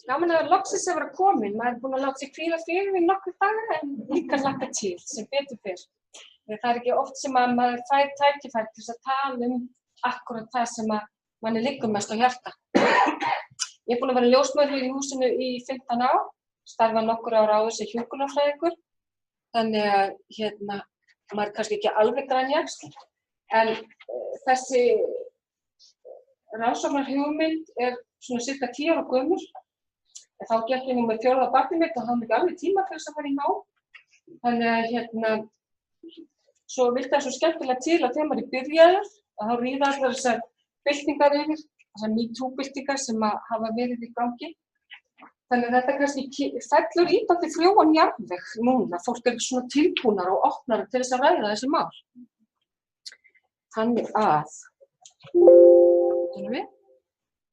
Gaman að loksins að vera komin. Maður búinn að láta sig hvíla fyrir í nokkur daga en líka hlakka til sem betur fer. Það ekki oft sem að maður fær tækifæri til að tala akkúrat það sem að manni liggur mest á hjarta. Ég búinn að vera ljósmóðir í húsinu í 15 ár, starfað nokkur ára áður sem hjúkrunarfræðingur. Þannig að maður kannski ekki alveg grænjaxl, en þessi rannsóknarhugmynd svona cirka 10 ára gömul. Þá gekk ég nú með 4. barnið mitt og hafði ekki alveg tíma til þess að fara í nám. Þannig að svo vildi það svo skemmtilega til að þegar maður byrjaður, að þá ríða allar þessar byltingar yfir, þessar MeToo-byltingar sem hafa verið í gangi. Þannig að þetta kannski fellur í dálítið frjóan jarðveg núna. Fólk svona tilbúnar og opnar til þess að ræða þessi mál. Þannig að,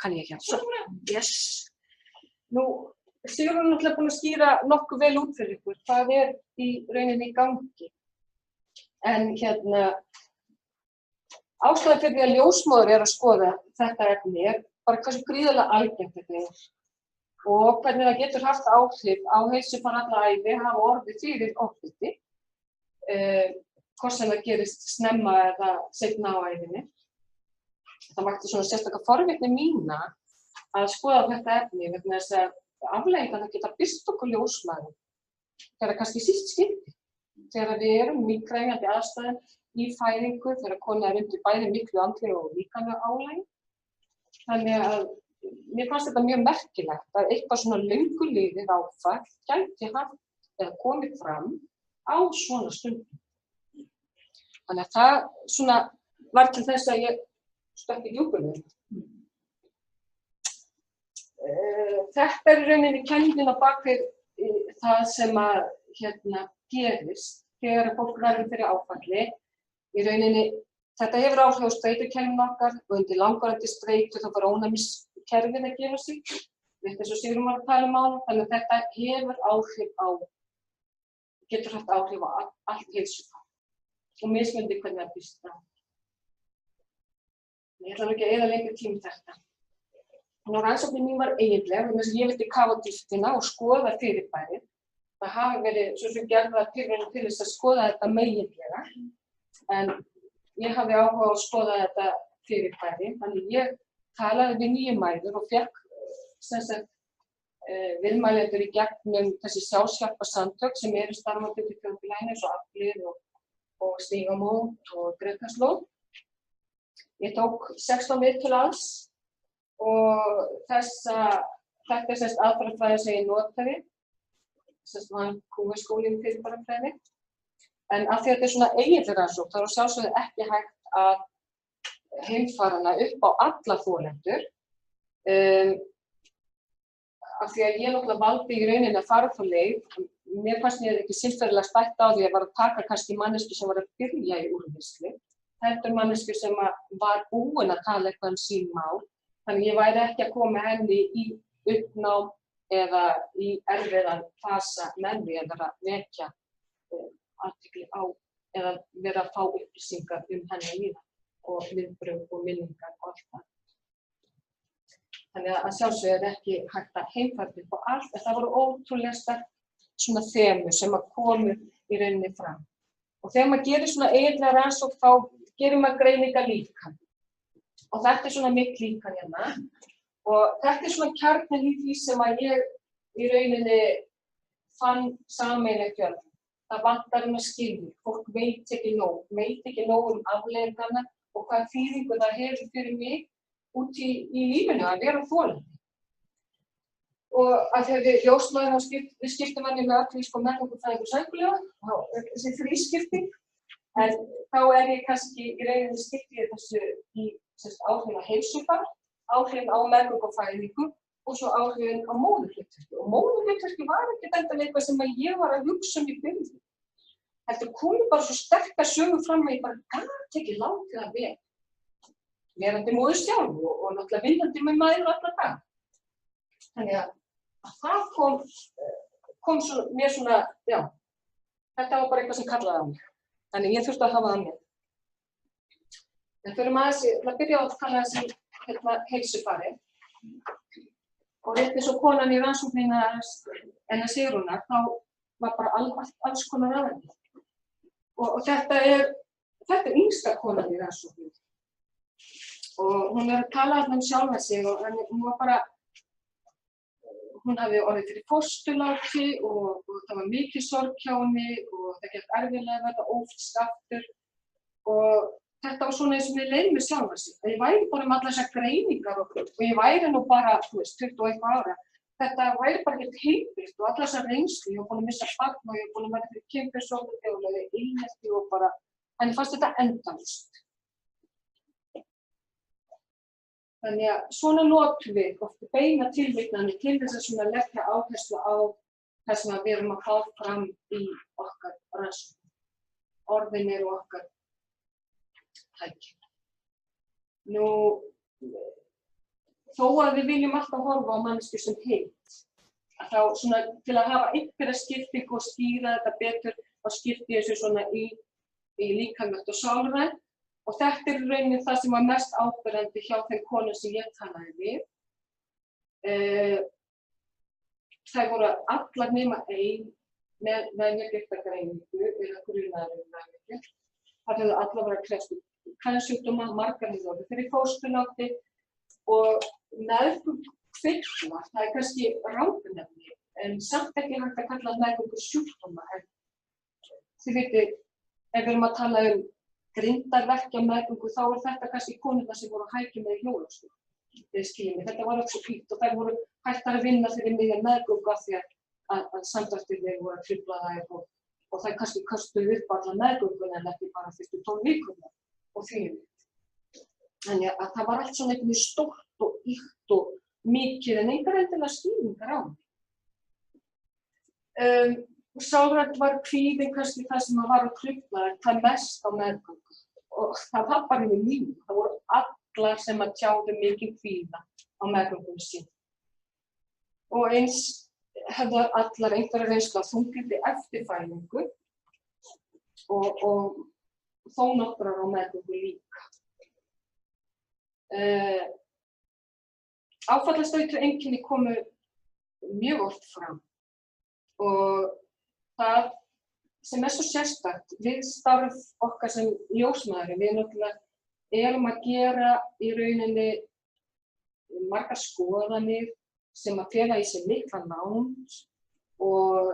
kann ég ekki svo? Yes. Nú, Sigrún er náttúrulega búin að skýra nokkuð vel út fyrir ykkur hvað í rauninni í gangi. En ástæðan fyrir að ljósmóðir að skoða þetta efni bara hversu gríðarlega algengt þetta og hvernig það getur haft áhrif á heilsufar alla ævi, hafa orðið fyrir ofbeldi, hvort sem það gerist snemma eða seinna á ævinni. Það vakti svona sérstaka forvitni mína að skoða þetta efni vegna þess að afleiðingarnar geta birst okkur ljósmæðum þegar kannski síst skipti. Þegar við erum í krefjandi aðstæðum í fæðingu, þegar kona undir bæði miklu andlegu og líkamlegu álagi. Þannig að mér fannst þetta mjög merkilegt að eitthvað svona löngu liðið áfall gæti haft eða komið fram á svona stundum. Þannig að það svona var til þess að ég stökk í djúpinu. Þetta í rauninni kenningin á bakvið það sem að gerist þegar fólk verður fyrir áfalli. Í rauninni, þetta hefur áhrif á streitukerfinu okkar og undir langvarandi streitu þá var ónæmiskerfið að gefa sig. Þetta svo Sigrún var að tala áðan, þannig að þetta hefur áhrif getur haft áhrif á allt heilsufar og mismunandi hvernig það birtist fram. Ég ætla ekki að eyða lengri tíma í þetta. Rannsóknin mín var eiginlega, vegna þess að ég vildi kafa dýptina og skoða fyrirbærið. Það hafi verið svo sem gerða tilraunir til þess að skoða þetta meginlega, en ég hafði áhuga á að skoða þetta fyrirbæri. Þannig ég talaði við 9 mæður og fékk viðmælendur í gegnum þessi sjálfshjálparsamtök sem eru starfandi í þjóðfélaginu eins og Aflið og Stígamót og Grétarslóð. Ég tók 16 viðtöl alls. Og þetta aðferðafræði sem ég notaði, var kúfeskólinn fyrirbærafræði. En af því að þetta svona eiginleg rannsókn, þá sjálfsögðu ekki hægt að heimfæra hana upp á alla þolendur. Af því að ég náttúrulega valdi í rauninni að fara þá leið. Mér fannst mér ekki sinnferðilega stætt á því að var að taka kannski manneskju sem var að byrja í úrvinnslu. Heldur manneskju sem var búin að tala eitthvað sín mál. Þannig ég væri ekki að koma henni í uppnám eða í erfiðan fasa með því að vera að vekja athygli á eða vera að fá upplýsingar henni líða og viðbrögð og minningar og allt það. Þannig að sjálfsögðu ekki hægt að heimfæra upp á allt, en það voru ótrúlega sterkt svona þemu sem komu í rauninni fram. Og þegar maður gerir svona eiginlega rannsókn þá gerir maður greiningar líkan. Og þetta svona mitt líkan hérna. Og þetta svona kjarninn í því sem að ég í rauninni fann sameiginlegt gjörð. Það vantar skilning. Fólk veit ekki nóg afleiðingarnar og hvaða þýðingu það hefur fyrir mig út í lífinu að vera þolandi. Og að þegar við ljósmæður við skiptum henni með öll meðgöngufræðingur sækulega, þessi þrískipting. En þá ég kannski í rauninni skiptið þessu í áhrifin á heilsufar, áhrifin á meðgöngufæðingu og svo áhrifin á móðurhlutverki. Og móðurhlutverki var ekkert endilega eitthvað sem ég var að hugsa í byrjun. Þetta komi bara svo sterkar sögur fram að ég bara gat ekki látið að vera. Verandi móðir sjálf og náttúrulega vinnandi með maður alla dag. Þannig að það kom mér svona, já, þetta var bara eitthvað sem kallaði á mig. Þannig ég þurfti að hafa það með. En fyrir maður að byrja á að tala þessi heilsufari. Og rétt eins og konan í rannsókninni hennar Sigrúnar, þá var bara alls konar af henni. Og þetta er yngsta konan í rannsókninni. Og hún er að tala þarna sjálfa sig og hún hafði orðið fyrir fósturláti og það var mikið sorg hjá henni og það gekk erfiðlega að verða ófrísk aftur. Og þetta var svona eins og ég leið með sjálfa sig. Ég væri bara með allar þessar greiningar og ég væri nú bara, 21 ára. Þetta væri bara ekkert heilbrigt og allar þessar reynslu. Ég var búin að missa barn og ég var búin að verða fyrir kynferðisofbeldi og einelti og bara, henni fannst þetta endalaust. Þannig að svona notum við oft beina tilvitnanir til þess að svona leggja áherslu á það sem við erum að fá fram í okkar rannsóknum. Orðin eru okkar tæki. Nú, þó að við viljum alltaf horfa á manneskju sem heild, þá svona til að hafa einhverja skiptingu og skýra þetta betur, þá skipti ég þessu svona í líkamlegt og sálrænt. Og þetta er raunin það sem var mest áberandi hjá þeim konum sem ég talaði við. Þær voru allar nema ein með meðgirtargreiningu eða grunaðar meðgirtar. Það hefðu allar verið að krefst kvensjúkdóma, margar hefðu orðið fyrir fósturláti og meðgöngukvillar, það er kannski rangnefni, en samt ekki hægt að kalla meðgöngusjúkdóma. Þið vitið, ef við erum að tala grindarverkja meðgöngu, þá er þetta kannski konurnar sem voru að hækja með hjólastól. Þetta var ekki svo fínt og þær voru hættar að vinna fyrir miðja meðgöngu af því að samdrættirnir voru að trufla þær og þær kannski köstuðu upp alla meðgönguna en ekki bara fyrstu 12 vikurnar og því. Þannig að það var allt svona einhvern veginn stórt og ýkt og mikið en engar endilega skýringar á því. Sálrænt var kvíðinn kannski það sem var að trufla það mest á meðgöngu og það var bara yfir líf. Það voru allar sem að tjáðu mikið kvíða á meðgöngunni sín. Og eins hefðu allar einhverja reynslu af þunglyndi eftir fæðingu og þó nokkrar á meðgöngu líka. Áfallastreitu-einkenni komu mjög oft fram og það sem svo sérstakt við starf okkar sem ljósmæður, við náttúrulega erum að gera í rauninni margar skoðanir sem að fela í sig mikla nánd og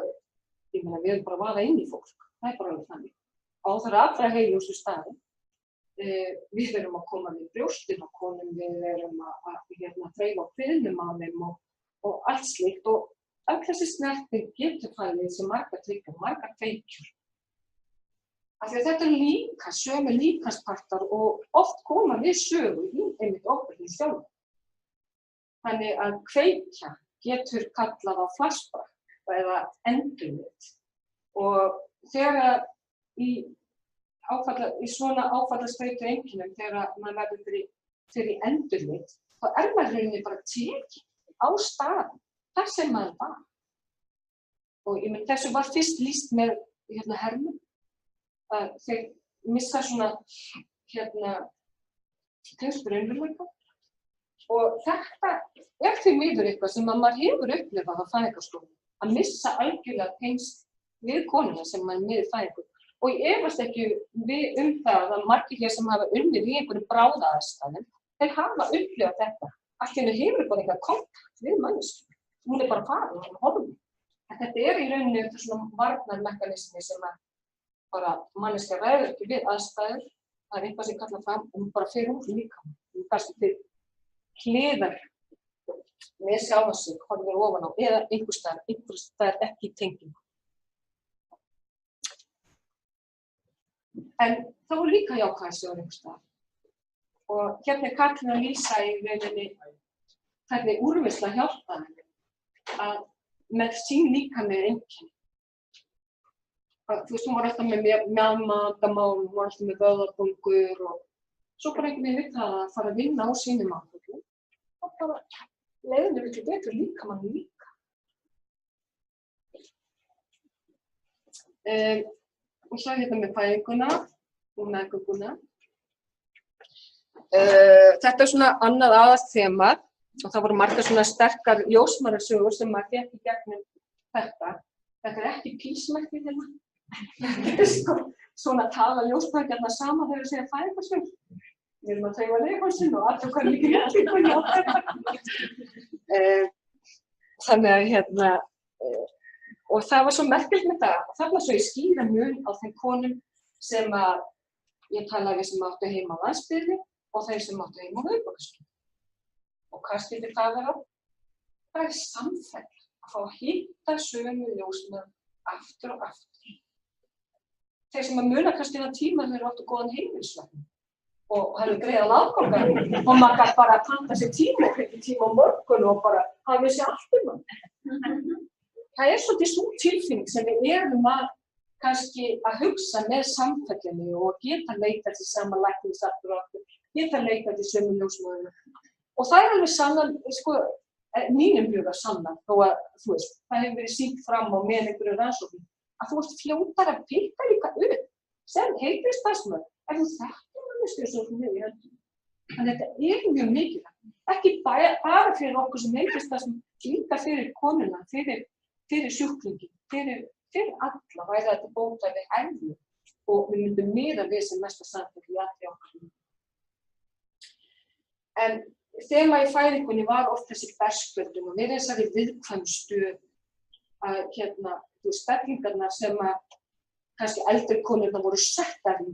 ég meina við erum bara að vaða inn í fólk, það er bara alveg þannig. Á þeirra allra heiljósu staði. Við erum að koma við brjóstin á konum, við erum að þreifa á kviðnum á þeim og allt slíkt og öll þessi snerting getur fælið í sig margar tryggjur, margar kveikjur. Af því að þetta er líka sömu líkamspartar og oft koma við sögu í einmitt ofbeldi sjálf. Þannig að kveikja getur kallað á flashback eða endurlit. Og þegar í svona áfallastreitu-einkennum, þegar maður verður fyrir endurlit, þá er maður rauninni bara tekið á staðinn. Það sem maður var. Og ég menn þessu var fyrst lýst með hermum. Þeir missa svona tengsl raunveruleika. Og þetta er því miður eitthvað sem maður hefur upplifað á fæðingarstofum. Að missa algjörlega tengsl við konuna sem maður er með í fæðingu. Og ég efast ekki það að margir hér sem hafa unnið í einhverju bráðaaðstæðum, þeir hafa upplifað þetta. Allt í einu hefur bara eitthvað kontakt við manneskju. Hún er bara farin, hún er horfin. En þetta er í rauninni þetta svona varnarmekanismi sem að bara manneskja ræður ekki við aðstæður. Það er eitthvað sem kallar fram og hún bara fer út líkamann. Hún kannski til hliðar með sjálfa sig, horfir ofan á eða einhvers staðar ekki í tengingu. En það voru líka jákvæðar sögur einhvers staðar. Og hérna er Katrín að lýsa í rauninni hvernig úrvinnsla hjálpaði henni að með sín líkamlegu einkenni. Þú veist, hún var alltaf með mjaðmagamál, hún var alltaf með vöðvabólgur og svo bara einhvern veginn við það að fara að vinna á sínum áföllum. Og bara leiðinni miklu betur líkamann líka. Og svo hérna með fæðinguna og meðgönguna. Þetta er svona annað aðalþema Og það voru margar svona sterkar ljósmæðrasögur sem maður fékk í gegnum þetta. Þetta ekki písmerki hérna. Þetta sko svona tala ljósmæðrarna saman þegar þeir segja fæðingarsögur. Við erum að þreifa leikonsinn og allir hvernig ekki réttingunni á þetta. Þannig að og það var svo merkilegt með það. Það var svo í skýra mun á þeim konum sem að ég talaði við sem áttu heima á landsbyggðinni og þeir sem áttu heima á höfuðborgarsvæðinu. Og hvað skyldi það vera? Það samfellt að fá að hitta sömu ljósmæður aftur og aftur. Þeir sem að muna kannski þennan tíma þeir áttu góðan heimilislækni og hefðu greiðan afgangar og maður gæti bara að panta sér tíma og ekki tíma á morgun og bara hafa við sér allt um hann. Það svolítið svo tilfinning sem við erum að kannski að hugsa með samfellinu og geta leitað til sama læknis aftur og aftur, geta leitað til sömu ljósmæðina. Og það alveg sannan, sko, mínum huga sannan, þó að, þú veist, það hefur verið sýnt fram á með einhverju rannsóknum, að þú ert fljótar að pikka líka upp sem heilbrigðisstarfsmaður ef þú þekkir manneskju svo mjög í höndum. Þannig að þetta mjög mikilvægt, ekki bara fyrir okkur sem heilbrigðisstarfsmenn, líka fyrir konuna, fyrir sjúklingin, fyrir alla, væri þetta bóta við erfið og við myndum miða við sem mesta samfellu í allri okkar. En þema í fæðingunni var oft þessi berskjöldur og við þessari viðkvæmu stöðu að stellingarnar sem að kannski eldri konurnar voru settar í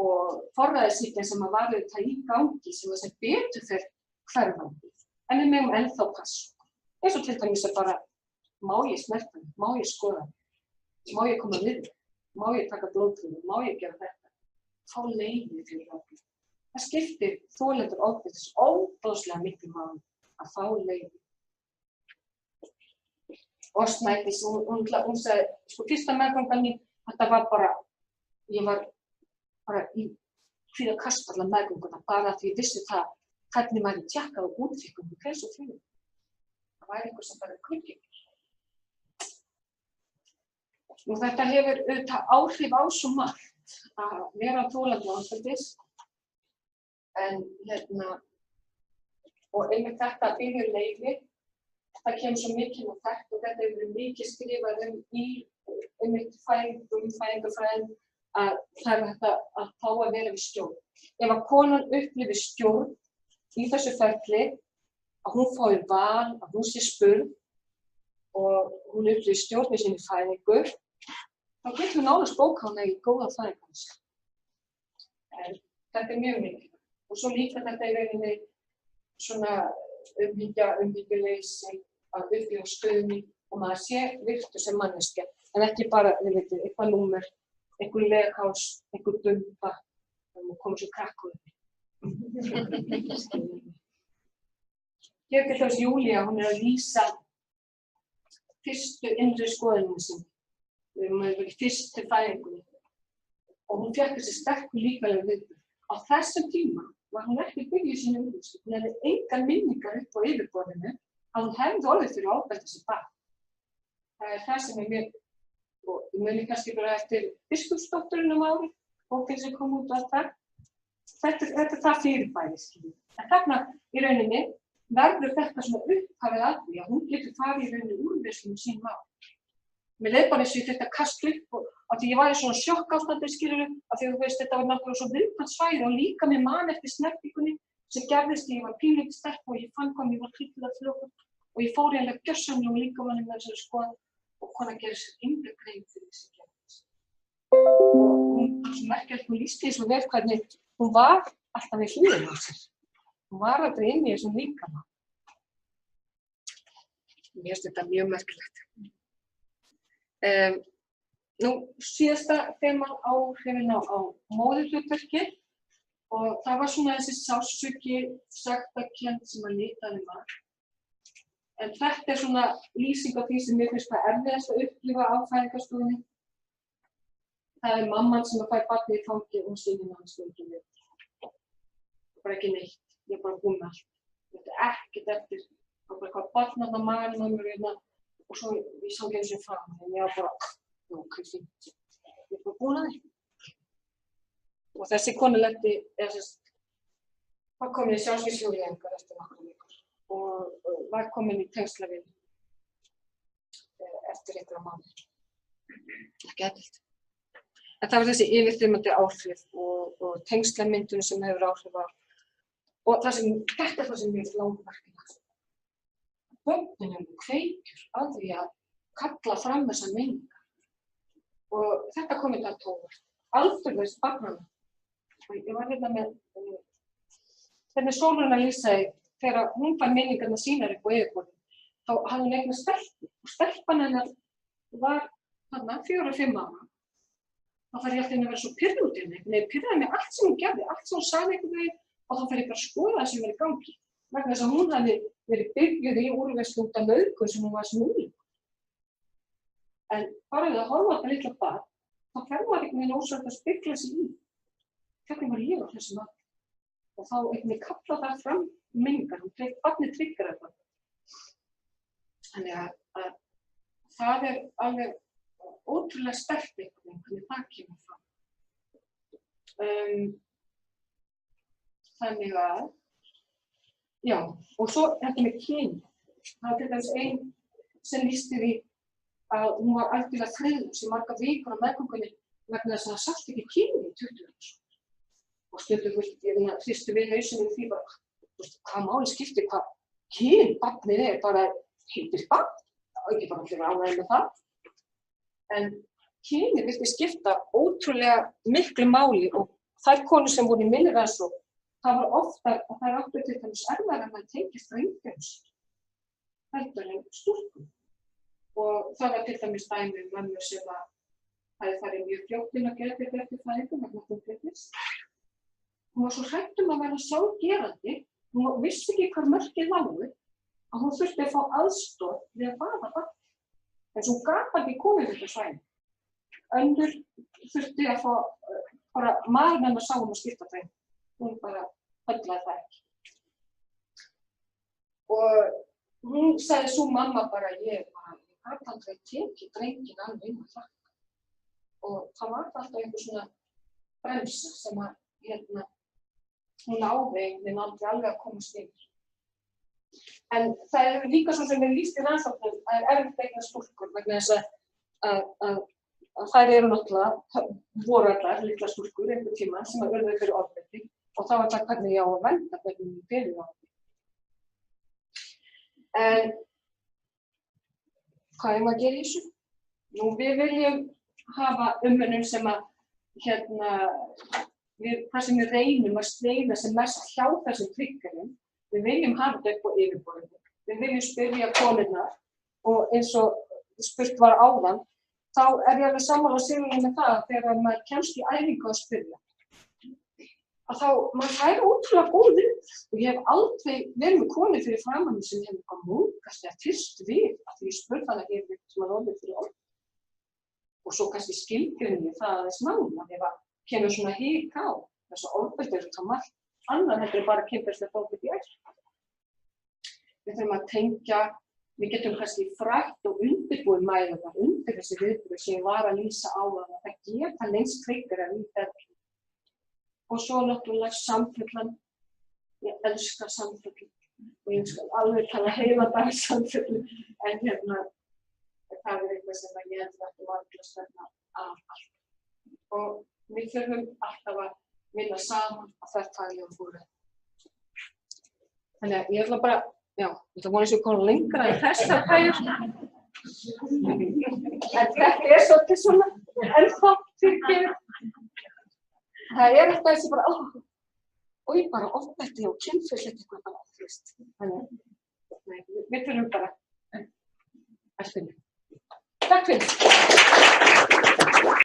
og forræðishyggjan sem að var auðvitað í gangi sem betur fer hverfandi. En við megum ennþá passa. Eins og til dæmis að bara, má ég snerta mig, má ég skoða mig, má ég koma við, má ég taka blóðprufu, má ég gera þetta. Fá leyfi fyrir okkur. Það skiptir þolendur ofbeldis óbúðslega miklu máli að fá leyfi. Og Snædís, hún sagði, sko fyrsta meðgangan mín, þetta var bara, ég var bara í fyrir að kasta allar meðganguna, bara því ég vissi það, hvernig maður tjekkað á útvikkunum, hvers og fyrir. Það væri einhver sem bara kvikið. Og þetta hefur auðvitað áhrif á svo margt að vera þolendur ofbeldis. En og einmitt þetta að biðja leyfi, það kemur svo mikið á þetta og þetta hefur verið mikið skrifað í einmitt fæðingarfræðin að það þetta að fá að vera við stjórn. Ef að konan upplifir stjórn í þessu ferli, að hún fái val, að hún sé spurð og hún upplifir stjórn í sinni fæðingu, þá getur hún nánast bókað í góða fæðingarfræðslu. En þetta mjög mikið. Og svo líka þetta í rauninni svona umhyggjuleysi að upplifa stuðning og maður sé virtur sem manneskja, en ekki bara, við veitum, eitthvað númer, einhver legháls, einhver dumpa, og koma svo krakkuð. Hér til þess Júlía, hún að lýsa fyrstu innri skoðunum sinni. Hún hefur verið fyrst til fæðingunni og hún fékk þessi sterku líkamlegu viðbrögð. Á þessum tíma var hún ekki byrjuð sínu umhverfi. Hún hefði engar minningar upp á yfirborðinu að hún hefði orðið fyrir ofbeldi sem barn. Það það sem mér, og ég muni kannski bara eftir biskupsdótturinn ári, bókin sem kom út og allt það. Þetta er það fyrirbæri, skiljið. En þarna í rauninni verður þetta svona upphafið að því að hún getur farið í rauninni úrvinnslu sín mál. Mér leið bara eins og ég þurfti að kasta upp og af því ég var í svona sjokkástandi, skilurðu, af því að þú veist, þetta var náttúrulega svo viðkvæmt svæði og líka með man eftir snertingunni sem gerðist þegar ég var pínlítið sterk og ég fann hvað mér var hryllilega fljótt og ég fór eiginlega gjörsamlega og líka manni með þessari skoðun og konan gerir sér enga grein fyrir þessi gerðist. Og hún var svo merkilegt, hún lýsti því svo vel hvernig hún var alltaf við hliðina á sér. Hún var aldrei inni í þessum líkama. Mér finnst þetta mjög merkilegt. Nú, síðasta þeman áhrifin á móðurhlutverki og það var svona þessi sársauki, sektarkennd sem að litaði maður. En þetta er svona lýsing á því sem mér finnst hvað erfiðast að upplifa á fæðingarstofunni. Það er mamman sem fær barnið í fangi og sýnir hann stundum við. Bara ekki neitt, ég er bara búin með allt. Þetta er ekkert eftir, það var bara hvað barnað á maganum á mér hérna og svo ég sá ekki eins og fram, en ég var bara, ok, fínt, ég er bara búin að því. Og þessi konu lenti, það kom ég sjálfsvísfjóðlengar eftir nokkra vikur og var komin í tengsla við eftir einhverja mánuði. Ekki aðeitt. En það var þessi yfirþyrmandi áhrif og tengslamyndun sem hefur áhrif á. Og þetta er það sem mér finnst langverkilegt. Börnin eru kveikjur á því að kalla fram þessar minningar. Og þetta kom ekki að tóa. Alþjóðlaust barnanna. Ég var hérna með hvernig Sólrún að lýsa þegar hún fann minningarna sínar upp á yfirborðinu. Þá hafði hún eignast stelpu og stelpan hennar var þarna 4-5 ára. Þá fær ég alltaf inn að vera svo pirruð út í henni. Nei, pirraði mig allt sem hún gerði, allt sem hún sagði einhvern veginn og þá fær ég bara að skoða það sem er í gangi. Vegna þess að hún hafði verið byrjuð í úrvinnslu út af nauðgun sem hún var sem unglingur. En bara við að horfa á þetta litla barn, þá fer maður einhvern veginn ósvart að spegla sig í. Hvernig var ég á þessum aldri? Og þá einhvern veginn kalla það fram minningar, barnið tryggar þetta. Þannig að það er alveg ótrúlega sterkt einhvern veginn, hvernig það kemur fram. Þannig að, já, og svo þetta með kyni. Það var til dæmis ein sem lýsti því að hún var algjörlega friðlaus í margar vikur á meðgöngunni vegna þess að það sást ekki kyni í 20 ára. Og stundum hristu við hausinn því bara, hvað máli skiptir, hvað kyn barnið er, bara heitir barn, ekki bara fyrir ánægði með það. En kyni vildi skipta ótrúlega miklu máli og þær konur sem voru í minni rannsókn, það var oftar að þær áttu til dæmis erfiðara en að tengja drengjum heldur en stúlkum. Og það var til dæmis dæmi mömmur sem að það farið mjög fljótt inn að geðdeild eftir fæðingu vegna þunglyndis. Hún var svo hrædd að vera sjálfgerandi, hún vissi ekki hvar mörkið lágu, að hún þurfti að fá aðstoð við að baða barn. En svo gat ekki komið þetta svæði. Önnur þurfti að fá, bara maður hennar sá að skipta þeim. Hún bara höndlaði það ekki. Og hún sagði svo mamma bara, ég gat aldrei tekið drenginn alveg inn að hlakka. Og það var alltaf einhver svona bremsa sem að hún náði aldrei alveg að komast yfir. En það er líka svo sem við lýst í rannsóknum að það er erfitt að eignast stúlkur vegna þess að þær eru náttúrulega voru allar litlar stúlkur einhvern tíma sem að urðu fyrir ofbeldi og þá var það hvernig ég á að vernda hvernig ég fyrir ofbeldi. En hvað er maður að gera í þessu? Nú, við viljum hafa umönnun sem að það sem við reynum að sleiða sem mest hjá þessum triggerum. Við viljum hafa þetta upp á yfirborðinu. Við viljum spyrja konurnar og eins og spurt var áðan, þá er ég alveg sammála Sigurði með það að þegar maður kemst í æfingu að spyrja. Að þá, maður fær ótrúlega góð við og ég hef aldrei verið með konu fyrir framan sem hefur eitthvað móðgast eða fyrst við að því ég spurði hana ekki sem að orðið fyrir orð. Og svo kannski skilgreini það aðeins nána ef að kemur svona hik á þess að orðbeldi eru það margt annað heldur bara kynferðislegt ofbeldi í æsku. Við þurfum að tengja, við getum kannski frætt og undirbúið mæðurnar undir þessi viðbrögð sem ég var að lýsa á að það geta lengst triggerar í ferli. Og svo náttúrulega samfellan, ég elska samfellan og ég skal alveg tala heila dag samfellan en það er eitthvað sem ég held að margir stefna af allt. Og við þurfum alltaf að vinna saman að þetta faglega fóru. Þannig að ég ætla bara, já, ég ætla að vona að ég koma lengra í þessar fæður. En þetta er svolítið svona ennþá fyrir. Það er eitthvað sem bara, og ég bara ofbeldi og kynferðislegt eitthvað bara áfrist. Þannig að við þurfum bara að finna. Takk fyrir.